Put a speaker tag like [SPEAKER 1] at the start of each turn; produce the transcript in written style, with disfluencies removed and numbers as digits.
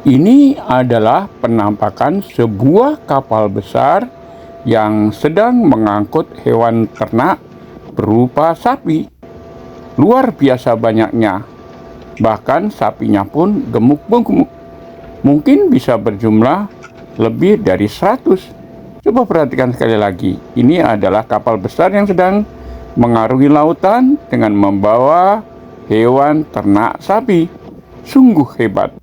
[SPEAKER 1] Ini adalah penampakan sebuah kapal besar yang sedang mengangkut hewan ternak berupa sapi. Luar biasa banyaknya, bahkan sapinya pun gemuk-gemuk. Mungkin bisa berjumlah lebih dari 100. Coba perhatikan sekali lagi, ini adalah kapal besar yang sedang mengarungi lautan dengan membawa hewan ternak sapi. Sungguh hebat.